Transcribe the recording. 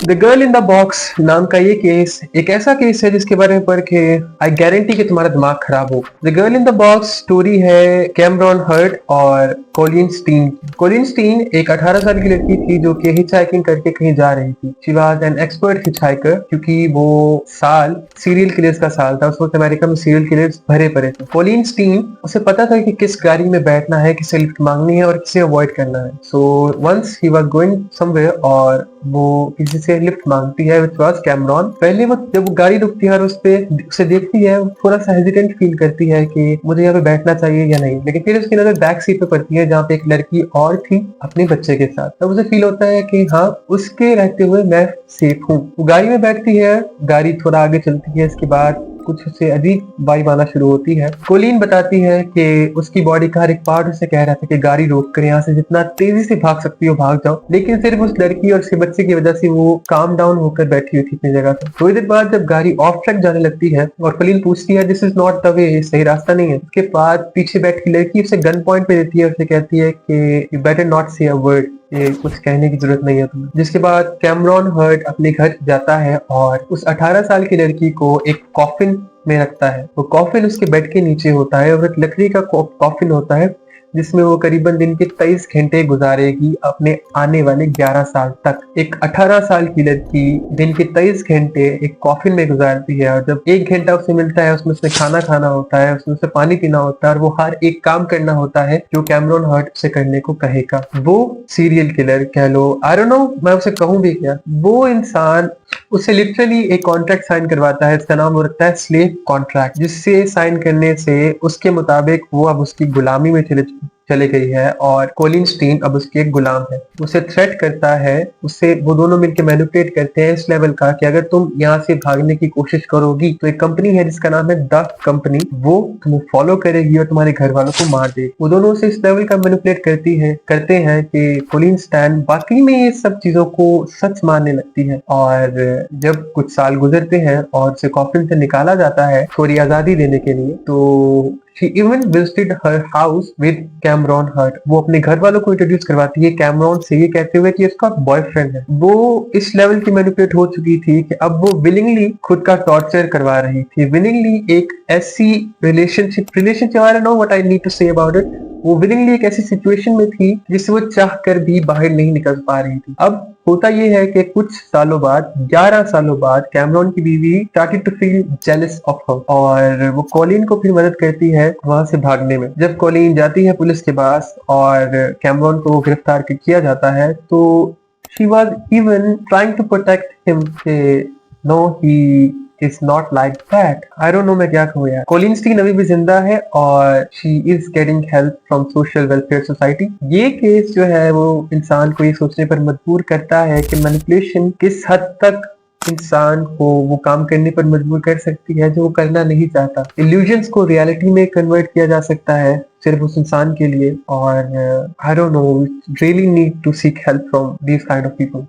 The girl in the box नाम का ये केस एक ऐसा केस है जिसके बारे में पढ़ के आई गारंटी कि तुम्हारा दिमाग खराब होगा। The girl in the box story है कैमरॉन हर्ट और कोलिन स्टीन की। कोलिन स्टीन एक 18 साल की लड़की थी जो कि हिचहाइकिंग करके कहीं जा रही थी। She was an expert hitchhiker क्योंकि वो साल सीरियल किलर्स का साल था। उस वक्त अमेरिका में सीरियल किलर्स भरे पड़े थे। कोलिन स्टीन उसे पता था कि किस गाड़ी में बैठना है, किसे लिफ्ट मांगनी है और किसे अवॉइड करना है। So once he was going somewhere और वो किसी से लिफ्ट मांगती है विच वाज कैमरॉन। पहले वो जब वो गाड़ी रुकती है और उसे देखती है, थोड़ा सा हेजिटेंट फील करती है कि मुझे यहाँ पे बैठना चाहिए या नहीं, लेकिन फिर उसकी नजर बैक सीट पे पड़ती है जहाँ पे एक लड़की और थी अपने बच्चे के साथ। तब उसे फील होता है कि हाँ, उसके रहते हुए मैं सेफ हूँ। वो गाड़ी में बैठती है, गाड़ी थोड़ा आगे चलती है, इसके बाद कुछ उसे अजीब वाइब आना शुरू होती है। कोलिन बताती है कि उसकी बॉडी का हर एक पार्ट उसे कह रहा था कि गाड़ी रोक कर यहाँ से जितना तेजी से भाग सकती हो भाग जाओ, लेकिन सिर्फ उस लड़की और उसके बच्चे की वजह से वो काम डाउन होकर बैठी हुई थी अपनी जगह पर। थोड़ी देर बाद जब गाड़ी ऑफ ट्रैक जाने लगती है और कोलिन पूछती है this is not the way, सही रास्ता नहीं है, उसके बाद पीछे बैठी लड़की उसे गन पॉइंट पे देती है और उसे कहती है कि यू बेटर नॉट से अ वर्ड, ये कुछ कहने की जरूरत नहीं है तुम्हें। जिसके बाद कैमरॉन हर्ट अपने घर जाता है और उस 18 साल की लड़की को एक कॉफिन में रखता है। वो कॉफिन उसके बेड के नीचे होता है और एक लकड़ी का कॉफिन होता है जिसमें वो करीबन दिन के 23 घंटे गुजारेगी अपने आने वाले 11 साल तक। एक 18 साल की लड़की दिन के 23 घंटे एक कॉफिन में गुजारती है और जब 1 घंटा उसे मिलता है उसमें उसे खाना खाना होता है, उसमें उसे पानी पीना होता है और वो हर एक काम करना होता है जो कैमरॉन हर्ट उसे करने को कहेगा। वो सीरियल किलर कह लो, आई डोंट नो मैं उसे कहूँ भी क्या, वो इंसान उसे लिटरली एक कॉन्ट्रैक्ट साइन करवाता है। इसका नाम वो रखता है स्लेव कॉन्ट्रैक्ट, जिससे साइन करने से उसके मुताबिक वो अब उसकी गुलामी में चले गई है और कोलिन स्टीन अब उसके एक गुलाम है। उसे थ्रेट करता है, उससे वो दोनों मिलकर मैनिपुलेट करते हैं इस लेवल का कि अगर तुम यहाँ से भागने की कोशिश करोगी तो एक कंपनी है जिसका नाम है द कंपनी, वो तुम्हें फॉलो करेगी और तुम्हारे घर वालों को मार देगी। वो दोनों उसे इस लेवल का मैनिपुलेट करते हैं कि कोलिन स्टैन वाकई में ये सब चीजों को सच मानने लगती है। और जब कुछ साल गुजरते हैं और उसे कॉफिन से निकाला जाता है थोड़ी आजादी देने के लिए, तो She even visited her house with Cameron Hurt. वो अपने घर वालों को इंट्रोड्यूस करवाती है कैमरॉन से, ये कहते हुए कि उसका बॉयफ्रेंड है। वो इस लेवल की मैनिपुलेट हो चुकी थी कि अब वो विलिंगली खुद का टॉर्चर करवा रही थी, विलिंगली एक ऐसी relationship I don't know what I need to say about it, वो विलिंगली एक ऐसी सिचुएशन में थी जिससे वो चाह कर भी बाहर नहीं निकल पा रही थी। अब होता यह है कि कुछ सालों बाद, 11 सालों बाद, कैमरॉन की बीवी started to feel jealous of her और वो कॉलिन को फिर मदद करती है वहां से भागने में। जब कॉलिन जाती है पुलिस के पास और कैमरॉन को गिरफ्तार किया जाता है तो she was even trying to protect him, no he is not like that. I don't know मैं क्या कहूँ यार। कोलिन स्टीन अभी भी जिंदा है और she is getting help from social welfare society. ये केस जो है वो इंसान को ये सोचने पर मजबूर करता है कि मैनिपुलेशन किस हद तक इंसान को वो काम करने पर मजबूर कर सकती है जो वो करना नहीं चाहता। इल्यूजन्स को रियलिटी में कन्वर्ट किया जा सकता है सिर्फ उस इंसान के लिए। और I don't know, really need to seek help from these kind of people.